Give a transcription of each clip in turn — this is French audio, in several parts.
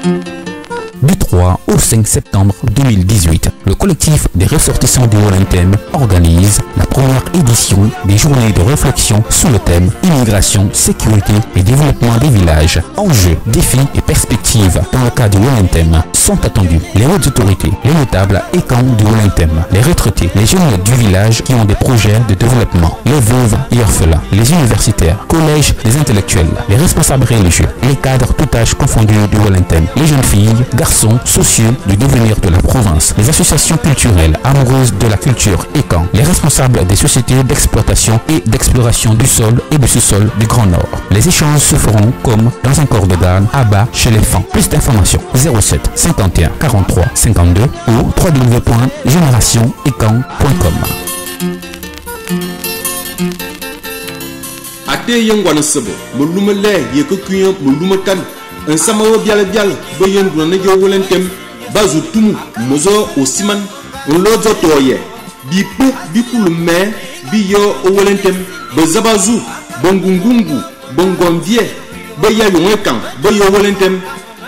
Du 3 au 5 septembre 2018, le collectif des ressortissants du Wellington organise la première édition des journées de réflexion sous le thème Immigration, sécurité et développement des villages. Enjeux, défis et perspectives dans le cas du Wellington sont attendus. Les hautes autorités, les notables et camps du Wellington, les retraités, les jeunes du village qui ont des projets de développement, les veuves et orphelins, les universitaires, collèges, les intellectuels, les responsables religieux, les cadres tout âge confondus du Wellington, les jeunes filles, garçons, soucieux du devenir de la province, les associations culturelles amoureuses de la culture et camps, les responsables des sociétés d'exploitation et d'exploration du sol et du sous-sol du Grand Nord. Les échanges se feront comme dans un corps de garde à bas chez les femmes. Plus d'informations 07 51 43 52 ou www.generationecamp.com. Ate yengwana sebo muluma le yekukuyo muluma tan ensama wo bial boyen dona yo wolentem bazu tumu mozo osiman lozo toye bipu bikulu me biyo wolentem bezabazu bongungungu bongonvie beya yonwekan boyo wolentem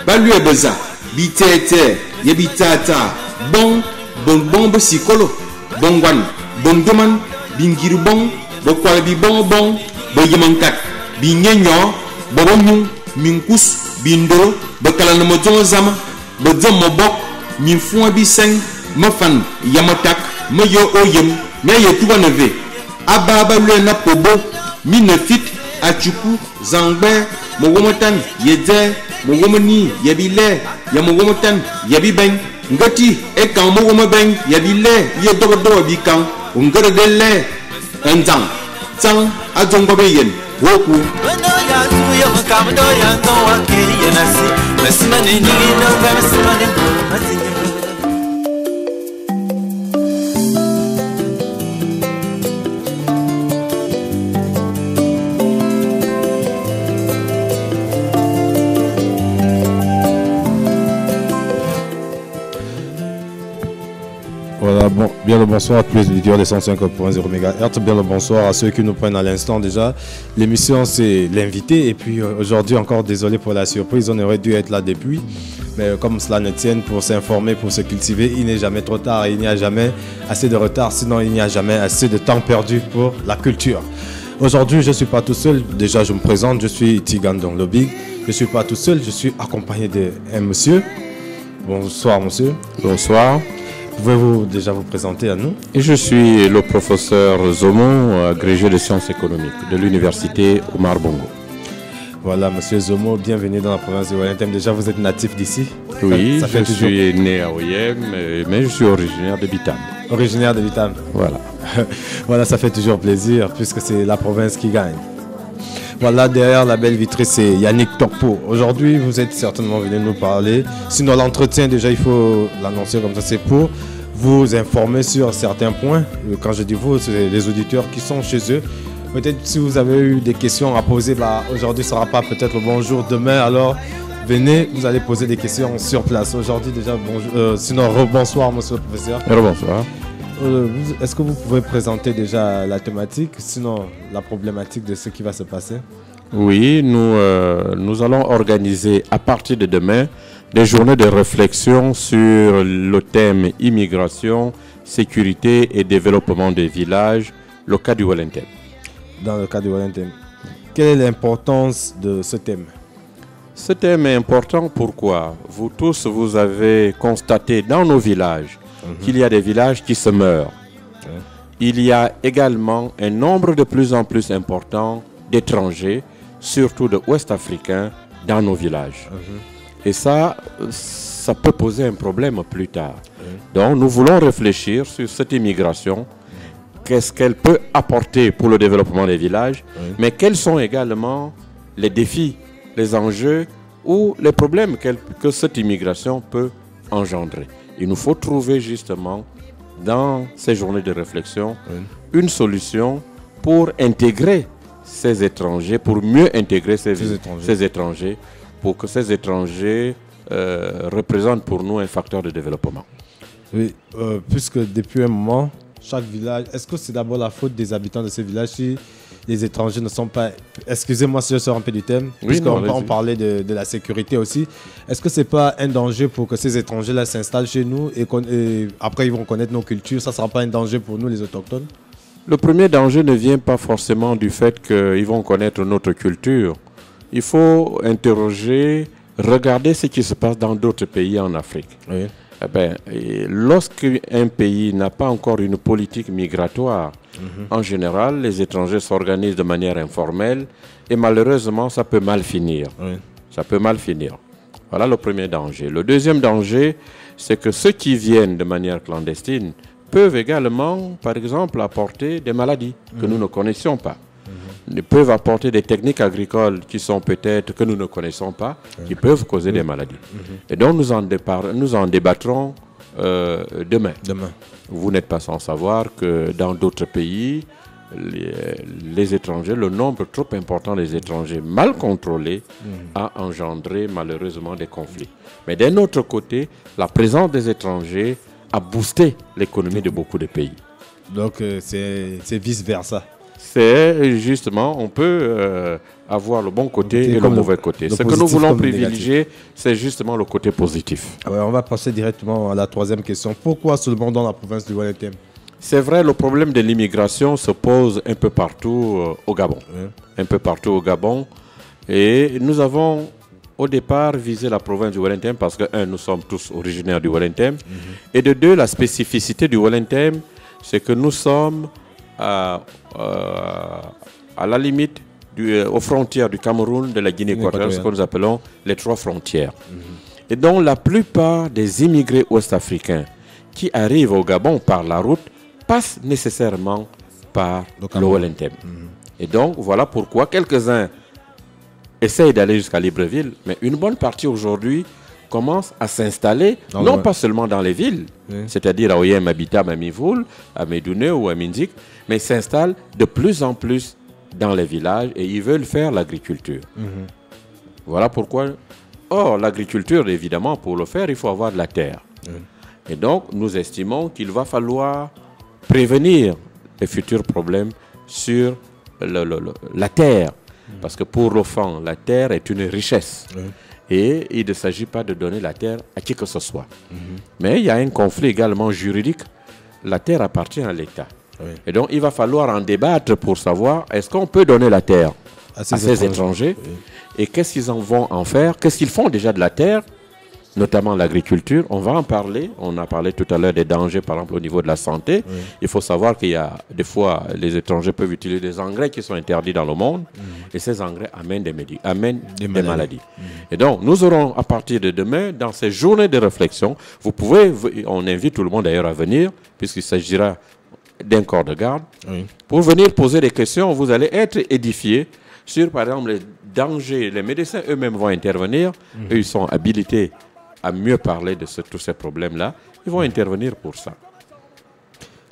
balue beza bitete ye bitata bon besikolo bongwan bondoman bingiru bon bokwal bi bon boyemankat binyenyo bobonyu minkus bindo bakalan mozo zama bozo mobok minfua bi seng mafan yamatak mayo oyem nyaye tuwa neve aba le na pobo minefit achuku zangbe mogomotan yede mogomoni yabile ya mogomotan yabiben ngati e kan mogomben yabile ye dogo bikan ngere dele endang Sang ajong babayen woku Voilà, bon, bien le bonsoir à tous les auditeurs des 105.0 MHz, bien le bonsoir à ceux qui nous prennent à l'instant déjà. L'émission c'est l'invité et puis aujourd'hui encore désolé pour la surprise, on aurait dû être là depuis. Mais comme cela ne tienne pour s'informer, pour se cultiver, il n'est jamais trop tard, il n'y a jamais assez de retard, sinon il n'y a jamais assez de temps perdu pour la culture. Aujourd'hui je ne suis pas tout seul, déjà je me présente, je suis Tigandong Lobby, je ne suis pas tout seul, je suis accompagné d'un monsieur. Bonsoir monsieur. Bonsoir. Pouvez-vous déjà vous présenter à nous? Et je suis le professeur Zomo, agrégé de sciences économiques de l'université Omar Bongo. Voilà, monsieur Zomo, bienvenue dans la province de Wellington. Déjà, vous êtes natif d'ici? Oui, je suis né à Oyem, mais je suis originaire de Bitam. Originaire de Bitam? Voilà. Voilà, ça fait toujours plaisir, puisque c'est la province qui gagne. Voilà, derrière la belle vitrine, c'est Yannick Tokpo. Aujourd'hui, vous êtes certainement venu nous parler. Sinon, l'entretien, déjà, il faut l'annoncer comme ça, c'est pour vous informer sur certains points. Quand je dis vous, c'est les auditeurs qui sont chez eux. Peut-être si vous avez eu des questions à poser, aujourd'hui ne sera pas peut-être le bon jour. Demain, alors, venez, vous allez poser des questions sur place. Aujourd'hui, déjà, bonjour. Sinon, rebonsoir, monsieur le professeur. Rebonsoir. Est-ce que vous pouvez présenter déjà la thématique, sinon la problématique de ce qui va se passer? Oui, nous allons organiser à partir de demain des journées de réflexion sur le thème immigration, sécurité et développement des villages, le cas du Wellington. Dans le cas du Wellington, quelle est l'importance de ce thème? Ce thème est important pourquoi vous tous, vous avez constaté dans nos villages qu'il y a des villages qui se meurent. Il y a également un nombre de plus en plus important d'étrangers, surtout de Ouest-Africains, dans nos villages. Et ça peut poser un problème plus tard. Donc nous voulons réfléchir sur cette immigration, qu'est-ce qu'elle peut apporter pour le développement des villages, mais quels sont également les défis, les enjeux ou les problèmes que cette immigration peut engendrer. Il nous faut trouver justement dans ces journées de réflexion une solution pour intégrer ces étrangers, pour mieux intégrer ces étrangers, pour que ces étrangers représentent pour nous un facteur de développement. Oui, puisque depuis un moment, chaque village, est-ce que c'est d'abord la faute des habitants de ces villages si les étrangers ne sont pas... Excusez-moi si je sors un peu du thème, Oui, puisqu'on parlait de la sécurité aussi. Est-ce que ce n'est pas un danger pour que ces étrangers-là s'installent chez nous et après ils vont connaître nos cultures? Ça ne sera pas un danger pour nous, les autochtones? Le premier danger ne vient pas forcément du fait qu'ils vont connaître notre culture. Il faut interroger, regarder ce qui se passe dans d'autres pays en Afrique. Oui. Lorsqu'un pays n'a pas encore une politique migratoire, en général, les étrangers s'organisent de manière informelle et malheureusement, ça peut mal finir. Oui. Ça peut mal finir. Voilà le premier danger. Le deuxième danger, c'est que ceux qui viennent de manière clandestine peuvent également, par exemple, apporter des maladies que nous ne connaissions pas. Ils peuvent apporter des techniques agricoles qui sont peut-être que nous ne connaissons pas, qui peuvent causer des maladies. Et donc nous en débattrons demain. Vous n'êtes pas sans savoir que dans d'autres pays, les étrangers, le nombre trop important des étrangers mal contrôlés a engendré malheureusement des conflits. Mais d'un autre côté, la présence des étrangers a boosté l'économie de beaucoup de pays. Donc c'est vice-versa. C'est justement, on peut avoir le bon côté et le mauvais côté. Ce que nous voulons privilégier, c'est justement le côté positif. Ouais, on va passer directement à la troisième question. Pourquoi seulement dans la province du Wellington? C'est vrai, le problème de l'immigration se pose un peu partout au Gabon. Un peu partout au Gabon. Et nous avons au départ visé la province du Wellington parce que, un, nous sommes tous originaires du Wellington. Et de deux, la spécificité du Wellington, c'est que nous sommes à la limite, aux frontières du Cameroun, de la Guinée équatoriale, ce que nous appelons les trois frontières. Et donc la plupart des immigrés ouest-africains qui arrivent au Gabon par la route passent nécessairement par le Wellington. Et donc voilà pourquoi quelques-uns essayent d'aller jusqu'à Libreville, mais une bonne partie aujourd'hui commence à s'installer, non pas seulement dans les villes, c'est-à-dire à Oyem, Habitat, à Mivoul, à Médouné ou à Minzik, mais s'installent de plus en plus dans les villages et ils veulent faire l'agriculture. Voilà pourquoi. Or, l'agriculture, évidemment, pour le faire, il faut avoir de la terre. Et donc, nous estimons qu'il va falloir prévenir les futurs problèmes sur la terre. Parce que pour l'enfant, la terre est une richesse. Et il ne s'agit pas de donner la terre à qui que ce soit. Mais il y a un conflit également juridique. La terre appartient à l'État. Et donc, il va falloir en débattre pour savoir est-ce qu'on peut donner la terre à ces étrangers et qu'est-ce qu'ils en vont en faire, qu'est-ce qu'ils font déjà de la terre, notamment l'agriculture. On va en parler. On a parlé tout à l'heure des dangers, par exemple, au niveau de la santé. Il faut savoir qu'il y a des fois, les étrangers peuvent utiliser des engrais qui sont interdits dans le monde et ces engrais amènent des maladies. Et donc, nous aurons, à partir de demain, dans ces journées de réflexion, on invite tout le monde d'ailleurs à venir, puisqu'il s'agira d'un corps de garde, pour venir poser des questions. Vous allez être édifiés sur, par exemple, les dangers. Les médecins eux-mêmes vont intervenir. Eux, ils sont habilités à mieux parler de tous ces problèmes-là. Ils vont intervenir pour ça.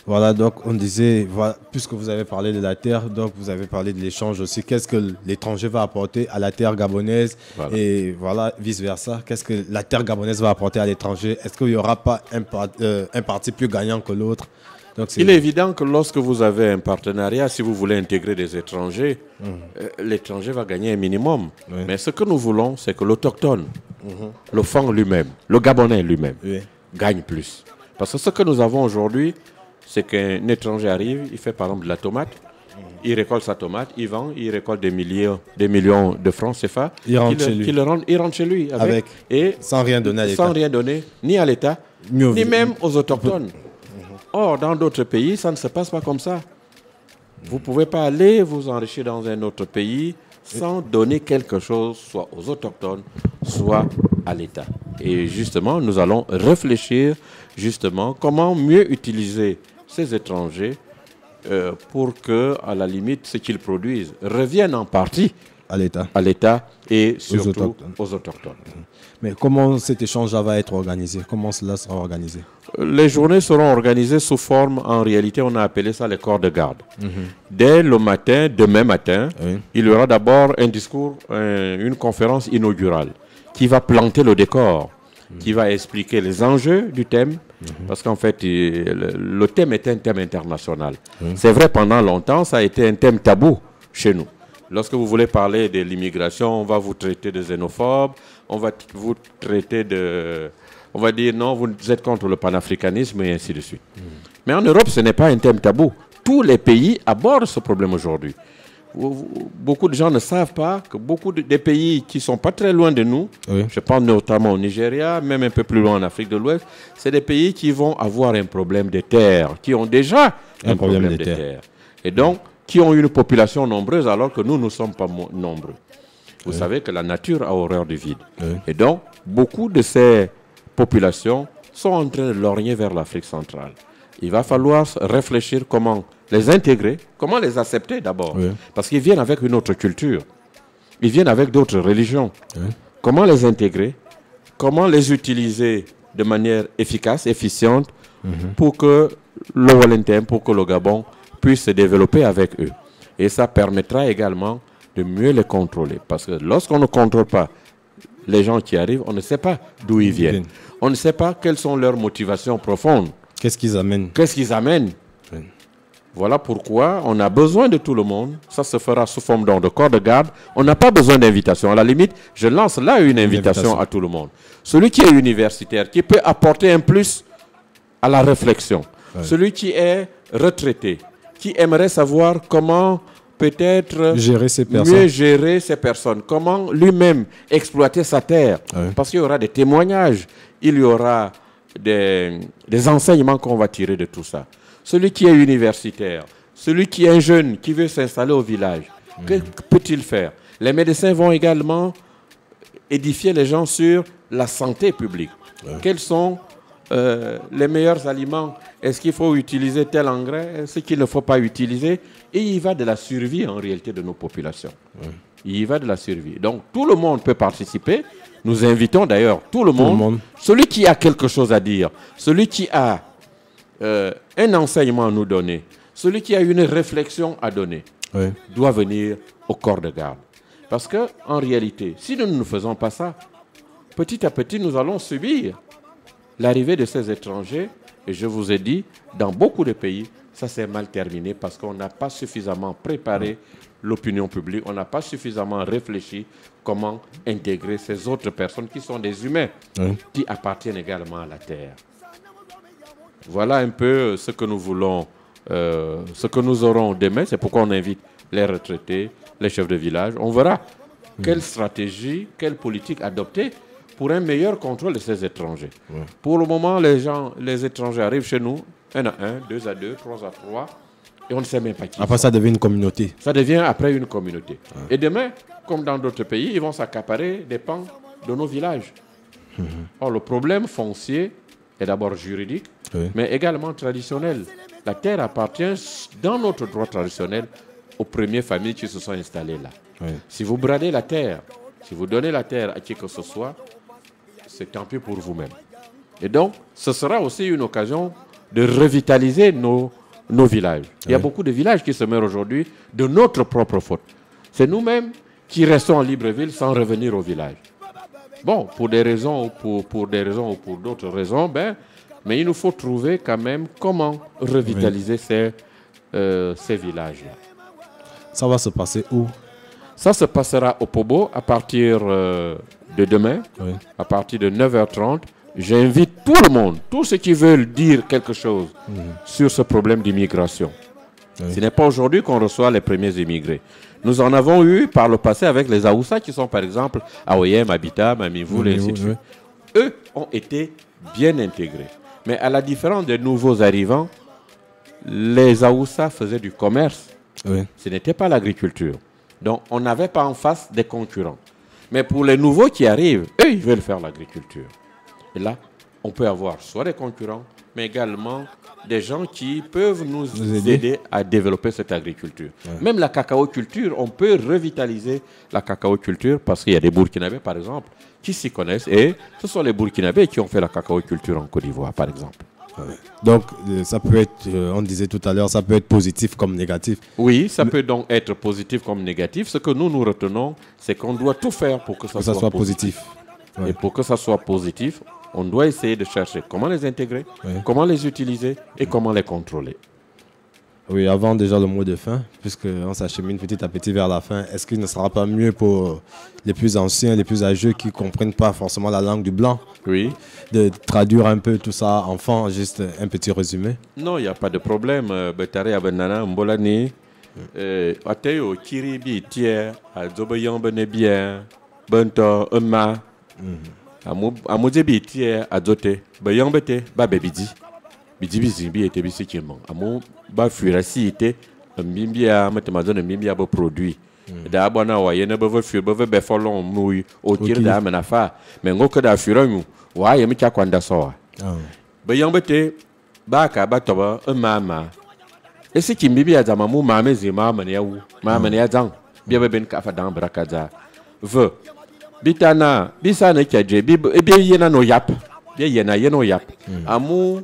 Voilà, donc on disait, voilà, puisque vous avez parlé de la terre, donc vous avez parlé de l'échange aussi. Qu'est-ce que l'étranger va apporter à la terre gabonaise et voilà, vice-versa. Qu'est-ce que la terre gabonaise va apporter à l'étranger? Est-ce qu'il n'y aura pas un parti plus gagnant que l'autre? Il est évident que lorsque vous avez un partenariat, si vous voulez intégrer des étrangers, l'étranger va gagner un minimum. Mais ce que nous voulons, c'est que l'autochtone, le Fang lui-même, le Gabonais lui-même, gagne plus. Parce que ce que nous avons aujourd'hui, c'est qu'un étranger arrive, il fait par exemple de la tomate, il récolte sa tomate, il vend, il récolte des millions de francs CFA, il rentre chez lui avec et sans rien donner à l'État. Sans rien donner, ni à l'État, ni même aux autochtones. Or, dans d'autres pays, ça ne se passe pas comme ça. Vous ne pouvez pas aller vous enrichir dans un autre pays sans donner quelque chose, soit aux autochtones, soit à l'État. Et justement, nous allons réfléchir justement comment mieux utiliser ces étrangers pour que, à la limite, ce qu'ils produisent revienne en partie à l'État et surtout aux autochtones. Mais comment cet échange va être organisé? Comment cela sera organisé? Les journées seront organisées sous forme, en réalité, on a appelé ça les corps de garde. Dès le matin, demain matin, il y aura d'abord un discours, une conférence inaugurale qui va planter le décor, qui va expliquer les enjeux du thème, parce qu'en fait, le thème est un thème international. C'est vrai, pendant longtemps, ça a été un thème tabou chez nous. Lorsque vous voulez parler de l'immigration, on va vous traiter de xénophobe, on va vous traiter de... On va dire non, vous êtes contre le panafricanisme et ainsi de suite. Mais en Europe, ce n'est pas un thème tabou. Tous les pays abordent ce problème aujourd'hui. Beaucoup de gens ne savent pas que beaucoup des pays qui ne sont pas très loin de nous, je pense notamment au Nigeria, même un peu plus loin en Afrique de l'Ouest, c'est des pays qui vont avoir un problème de terre, qui ont déjà un problème de terre. Et donc, qui ont une population nombreuse alors que nous ne sommes pas nombreux. Vous savez que la nature a horreur du vide. Et donc, beaucoup de ces populations sont en train de lorgner vers l'Afrique centrale. Il va falloir réfléchir comment les intégrer, comment les accepter d'abord. Parce qu'ils viennent avec une autre culture. Ils viennent avec d'autres religions. Comment les intégrer, comment les utiliser de manière efficace, efficiente, pour que le Wellington, pour que le Gabon puisse se développer avec eux. Et ça permettra également de mieux les contrôler. Parce que lorsqu'on ne contrôle pas les gens qui arrivent, on ne sait pas d'où ils viennent. On ne sait pas quelles sont leurs motivations profondes. Qu'est-ce qu'ils amènent? Qu'est-ce qu'ils amènent? Voilà pourquoi on a besoin de tout le monde. Ça se fera sous forme de corps de garde. On n'a pas besoin d'invitation. À la limite, je lance là une invitation à tout le monde. Celui qui est universitaire, qui peut apporter un plus à la réflexion. Celui qui est retraité, qui aimerait savoir comment peut-être mieux gérer ces personnes, comment lui-même exploiter sa terre. Parce qu'il y aura des témoignages, il y aura des enseignements qu'on va tirer de tout ça. Celui qui est universitaire, celui qui est un jeune, qui veut s'installer au village, que peut-il faire? Les médecins vont également édifier les gens sur la santé publique. Quels sont les meilleurs aliments? Est-ce qu'il faut utiliser tel engrais? Est-ce qu'il ne faut pas utiliser? Et il va de la survie en réalité de nos populations. Il y va de la survie. Donc tout le monde peut participer. Nous invitons d'ailleurs tout le monde. Celui qui a quelque chose à dire, celui qui a un enseignement à nous donner, celui qui a une réflexion à donner, doit venir au corps de garde. Parce qu'en réalité, si nous ne faisons pas ça, petit à petit, nous allons subir l'arrivée de ces étrangers. Et je vous ai dit, dans beaucoup de pays, ça s'est mal terminé parce qu'on n'a pas suffisamment préparé l'opinion publique, on n'a pas suffisamment réfléchi comment intégrer ces autres personnes qui sont des humains, qui appartiennent également à la terre. Voilà un peu ce que nous voulons, ce que nous aurons demain. C'est pourquoi on invite les retraités, les chefs de village. On verra quelle stratégie, quelle politique adopter pour un meilleur contrôle de ces étrangers. Pour le moment, les étrangers arrivent chez nous, 1 à 1, 2 à 2, 3 à 3, et on ne sait même pas qui. Après, ça devient une communauté. Ça devient après une communauté. Et demain, comme dans d'autres pays, ils vont s'accaparer des pans de nos villages. Or, le problème foncier est d'abord juridique, mais également traditionnel. La terre appartient, dans notre droit traditionnel, aux premières familles qui se sont installées là. Si vous bradez la terre, si vous donnez la terre à qui que ce soit, c'est tant pis pour vous-même. Et donc, ce sera aussi une occasion de revitaliser nos villages. Il y a beaucoup de villages qui se meurent aujourd'hui de notre propre faute. C'est nous-mêmes qui restons en Libreville sans revenir au village. Bon, pour des raisons ou pour des raisons ou pour d'autres raisons, mais il nous faut trouver quand même comment revitaliser ces villages-là. Ça va se passer où? Ça se passera au Pobo à partir de demain, à partir de 9h30. J'invite tout le monde, tous ceux qui veulent dire quelque chose sur ce problème d'immigration. Ce n'est pas aujourd'hui qu'on reçoit les premiers immigrés. Nous en avons eu par le passé avec les Aoussa qui sont par exemple à Oyem, Habitat, Mamivou, et ainsi de suite. Eux ont été bien intégrés. Mais à la différence des nouveaux arrivants, les Aoussa faisaient du commerce. Ce n'était pas l'agriculture. Donc on n'avait pas en face des concurrents. Mais pour les nouveaux qui arrivent, eux, ils veulent faire l'agriculture. Et là, on peut avoir soit des concurrents, mais également des gens qui peuvent nous aider à développer cette agriculture. Même la cacaoculture, on peut revitaliser la cacaoculture parce qu'il y a des Burkinabés, par exemple, qui s'y connaissent. Et ce sont les Burkinabés qui ont fait la cacaoculture en Côte d'Ivoire, par exemple. Donc, ça peut être, on disait tout à l'heure, ça peut être positif comme négatif. Oui, ça peut donc être positif comme négatif. Ce que nous retenons, c'est qu'on doit tout faire pour que ça soit positif. Et pour que ça soit positif, on doit essayer de chercher comment les intégrer, comment les utiliser et comment les contrôler. Oui, avant déjà le mot de fin, puisqu'on s'achemine petit à petit vers la fin, est-ce qu'il ne sera pas mieux pour les plus anciens, les plus âgés qui ne comprennent pas forcément la langue du blanc, Oui. de traduire un peu tout ça enfant, juste un petit résumé? Non, il n'y a pas de problème. Betare Abenana, Mbolani, Ateo, Kiribi, Tier, Azobayan Benebien, Bento, Emma, Amouzebi, Tier, Azote, Bayan Bete, Babebidi. Bidi Bizimbi était bisikiment. Amou, Bafurasi était un bimbia, Matamazon, un bimbia beau produit. D'abord, on a une beuve fur, beuve befolon, mouille, au tir d'amenafa, mais on que d'affuron, ouais, il me t'a quand d'assaut. Bayan Bete, Baka, Batoba, un mama. Et ce qui m'y a dans ma mou, ma maison, ma maniaou, ma maniazan, bien ben kafadan brakaza. Ve, Bitana, Bisane Kadje, Bib, et bien yena no yap, bien yena yeno yap. Amou,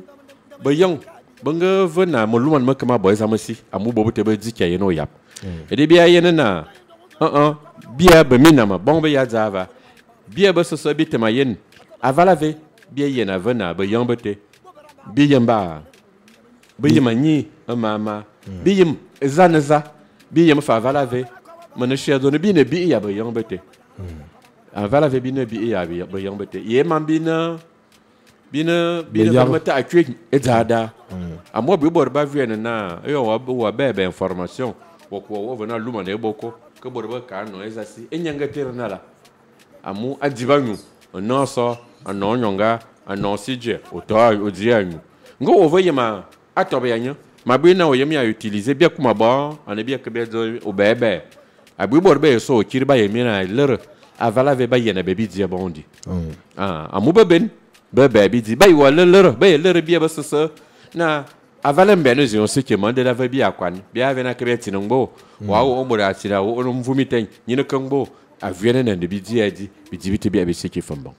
Bayang, Banga vena, Moluan Makama boys amasi, Amou Bobo Dika yeno yap. Et des bien yena, bien beminama, bombe yazava, bien bosse sabite mayen, avalave, bien yena vena, Bayang bete, Biyamba. Biyamani, mama, Biyam, Zanaza, Biyam Favalave, Monachia donne bien a bi à Bayan Bete. Avalave bien bi à Bayan Bete. Yeman bina mata a tuer et zada. À moi, Bibor Baviana, et on va bébé information. Pourquoi venant l'humain et beaucoup, que Borba Carno est assis, et Yangaterna. Amu Adivanu, un non so, un non yonga, un non sidje, au toit, au dianu. Go over ma. Atobeanya, ma bina o yemi a utiliser bien comme bon, on est bien que bien au bébé. A Biborbe so kirba yemi na lere, avala ve ba yena baby dia bondi. A muba ben, bébé bidi ba wa lere, ba lere bien ba ça. Na avala mbene zion se ke mande la ve bien kwan. Bien ve na ke beti ngbo. Wa o mura tira o no mvumiten, nyine kangbo. A viene na de bidi adi, bidi bite bien be se ke fambon.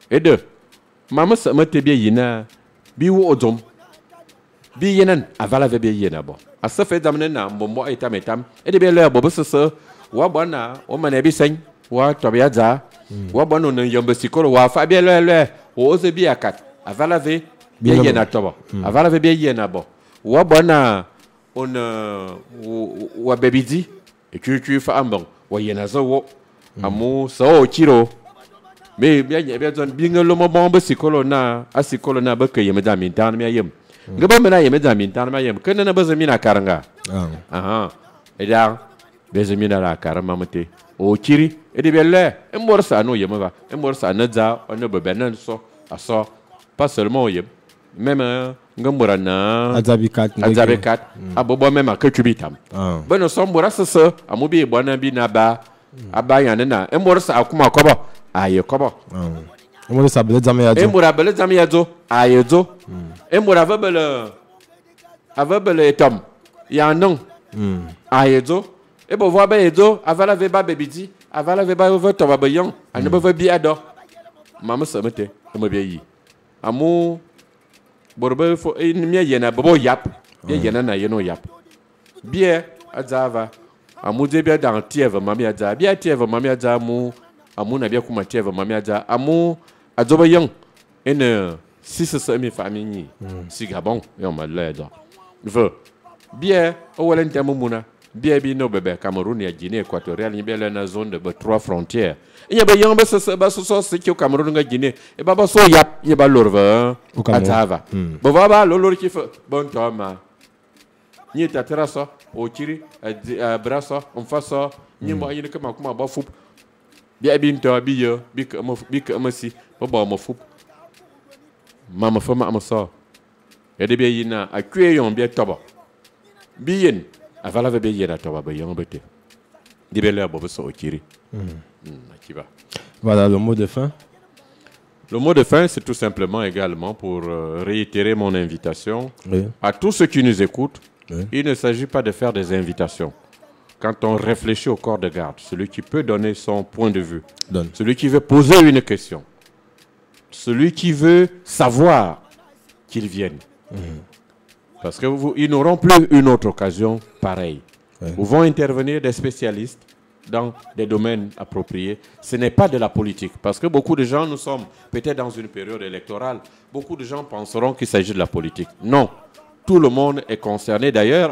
Et deux, maman sa mate bien yina, bi wo odom. Bi yenan avala ve bi yena bo asa fe damne na mbombo etam e de be le bo so wa bona o mane bi sen wa to bi aza wa bona no yombe sikoro wa fa bi le o ze bi akat avala ve bi yena to bo avala ve bi yena bo wa bona on wa bebidi e tu fa ambon wa yena zo wo amu so chiro me bi anya bi zon bi ngelo mo bombe sikolo na asikolo na ba ke yeme da min tan mi ayem Gaba mena yeme zamin tan ma yem kana na bazamina karanga eda bezamina la karama mate o kiri edi belle emborsa no yeme va emborsa na za ono bebenan so aso pas seulement yem même ngambura na azabikat abobo même que tubitam beno sombura sese amubi bona bi na ba abaya na emborsa akuma kobo aye kobo Embora sabele zamiyazo. Embora bele zamiyazo. Ayezo. Embora avebele etom. Ya non. Ayezo. Ebo voa be ezo. Avala veba bebidi. Avala veba over tobabayon. Anebe ve bi ado. Mama samete. Emo bi yi. Amu. Borbe fo enimia yena bobo yap. Bien yena na yeno yap. Bien azava. Amu de bien dans tieve mami aza. Bien tieve mami aza amu. Amu na bien kuma tieve mami aza. Amu azoba young en si ce semi famille si gabon et on m'a l'air veut bien au walente mumuna bien bi no bébé Cameroun et Guinée équatoriale bien la zone de 3 frontières il y a bien ba ce qui au Cameroun et Guinée et baba so yap il ba lorva atava bo baba lolor ki fa bon toma ni tatera so o kiri braso on fa so ni mo yine kama kuma ba fup bien binto biyo bik amasi Bobo mo fup mama fama amasa e de be yina akue yon be toba biyen avala ve be yina toba be yon bete di be le bobo so okiri akiba. Voilà le mot de fin. Le mot de fin, c'est tout simplement également pour réitérer mon invitation à tous ceux qui nous écoutent. Il ne s'agit pas de faire des invitations. Quand on réfléchit au corps de garde, celui qui peut donner son point de vue, celui qui veut poser une question, celui qui veut savoir qu'ils viennent. Parce qu'ils n'auront plus une autre occasion pareille. Où vont intervenir des spécialistes dans des domaines appropriés. Ce n'est pas de la politique. Parce que beaucoup de gens, nous sommes peut-être dans une période électorale, beaucoup de gens penseront qu'il s'agit de la politique. Non. tout le monde est concerné. D'ailleurs,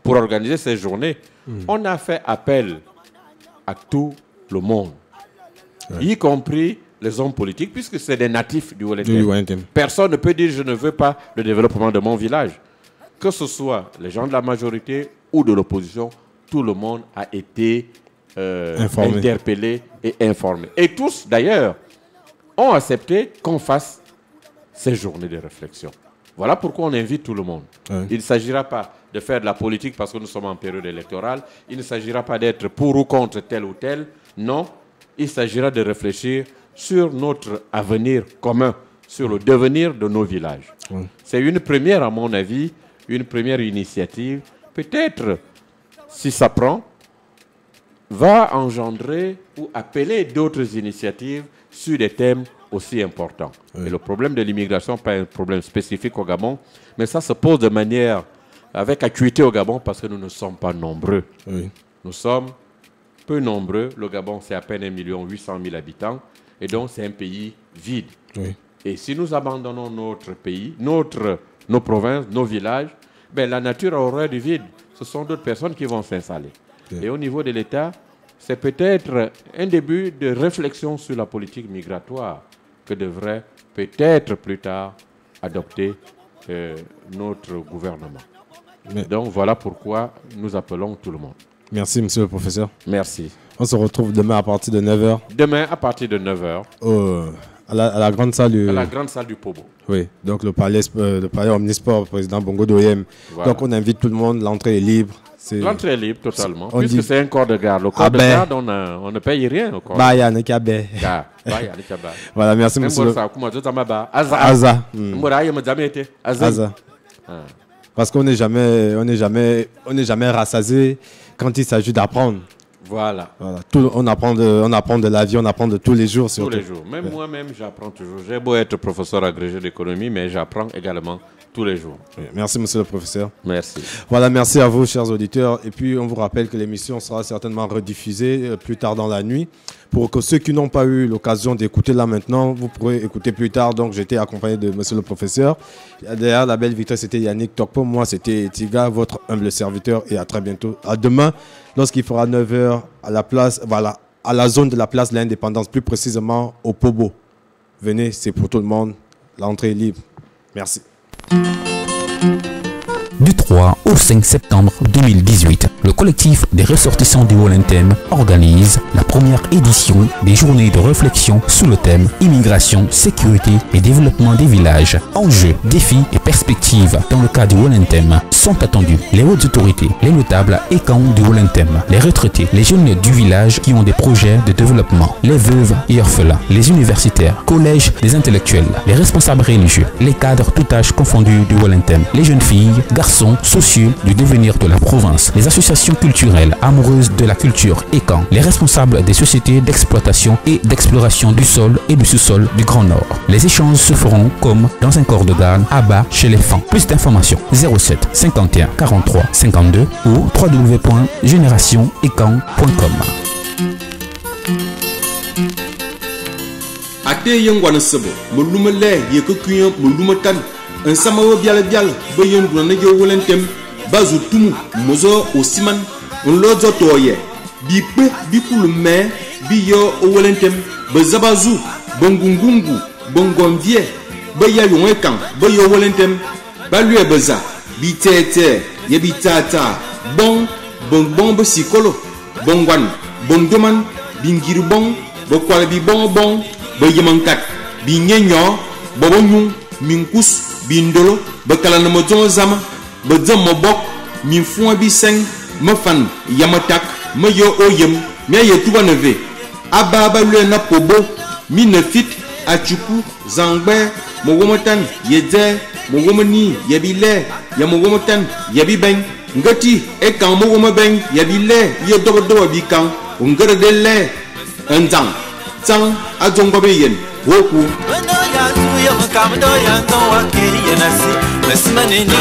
pour organiser ces journées, on a fait appel à tout le monde, y compris les hommes politiques, puisque c'est des natifs du Wellington. Personne ne peut dire je ne veux pas le développement de mon village. Que ce soit les gens de la majorité ou de l'opposition, tout le monde a été interpellé et informé. Et tous, d'ailleurs, ont accepté qu'on fasse ces journées de réflexion. Voilà pourquoi on invite tout le monde. Il ne s'agira pas de faire de la politique parce que nous sommes en période électorale. Il ne s'agira pas d'être pour ou contre tel ou tel. Non, il s'agira de réfléchir sur notre avenir commun, sur le devenir de nos villages. C'est une première, à mon avis, une première initiative. Peut-être, si ça prend, va engendrer ou appeler d'autres initiatives sur des thèmes aussi importants. Et le problème de l'immigration n'est pas un problème spécifique au Gabon, mais ça se pose de manière avec acuité au Gabon parce que nous ne sommes pas nombreux. Nous sommes peu nombreux. Le Gabon, c'est à peine 1 800 000 habitants. Et donc, c'est un pays vide. Et si nous abandonnons notre pays, nos provinces, nos villages, ben, la nature a horreur du vide. Ce sont d'autres personnes qui vont s'installer. Et au niveau de l'État, c'est peut-être un début de réflexion sur la politique migratoire que devrait peut-être plus tard adopter notre gouvernement. Donc voilà pourquoi nous appelons tout le monde. Merci, monsieur le professeur. Merci. On se retrouve demain à partir de 9h. Demain à partir de 9h. À la grande salle du... À la grande salle du Pobo. Oui, donc le palais Omnisport, président Bongo Doyem. Voilà. Donc on invite tout le monde, l'entrée est libre. L'entrée est libre totalement, puisque c'est un corps de garde. Le corps de garde, on ne paye rien au corps. Voilà, merci monsieur. Aza. Parce qu'on n'est jamais rassasié quand il s'agit d'apprendre. Voilà. On apprend de la vie, on apprend de tous les jours. Tous les jours. Même moi-même, j'apprends toujours. J'ai beau être professeur agrégé d'économie, mais j'apprends également tous les jours. Merci, monsieur le professeur. Merci. Voilà, merci à vous, chers auditeurs. Et puis, on vous rappelle que l'émission sera certainement rediffusée plus tard dans la nuit. Pour que ceux qui n'ont pas eu l'occasion d'écouter là maintenant, vous pourrez écouter plus tard. Donc, j'étais accompagné de monsieur le professeur. Derrière la belle vitrine, c'était Yannick Tokpo. Moi, c'était Tiga, votre humble serviteur. Et à très bientôt. À demain, lorsqu'il fera 9h à la place, voilà, à la zone de la place de l'Indépendance, plus précisément au Pobo. Venez, c'est pour tout le monde. L'entrée est libre. Merci. Du 3 au 5 septembre 2018, le collectif des ressortissants du Wellington organise la première édition des journées de réflexion sous le thème Immigration, sécurité et développement des villages. Enjeux, défis et perspectives dans le cas du Wellington sont attendus. Les hautes autorités, les notables et camps du Wellington, les retraités, les jeunes du village qui ont des projets de développement, les veuves et orphelins, les universitaires, collèges des intellectuels, les responsables religieux, les cadres tout âge confondus du Wellington, les jeunes filles, garçons sociaux du devenir de la province, les associations culturelles amoureuses de la culture et camps, les responsables des sociétés d'exploitation et d'exploration du sol et du sous-sol du Grand Nord. Les échanges se feront comme dans un corps de garde à bas chez les femmes. Plus d'informations 07 51 43 52 ou www.generationecamp.com. Ate yengwana sebo mulumele yekukuyen mulumatan un samawo biala bayen duna jo wolentem bazu tumu mozo osiman un lozo toye bi pe bi kulume bi yo wolentem bazabazu bongungungu bongonvie baya yonwekan bayo wolentem balue baza bi tete ye bi tata bon sikolo bongwan bondoman bingiri bon bokwala bi bon bayemankat bi nyenyo bobonyu minkus bindolo bakala na mojon zama badzam mobok min fuwa bi seng mafan yamatak mayo oyem mia yetuba neve ababa le na pobo minefit achuku zangbe mogomotan yede mogomani yabile ya mogomotan yabibeng ngati e kan mogomabeng yabile ye dobo bi kan ngere de le anzang zang ajongba be yen woku Kamdo ya no wa ke yenasi, mesmane ni no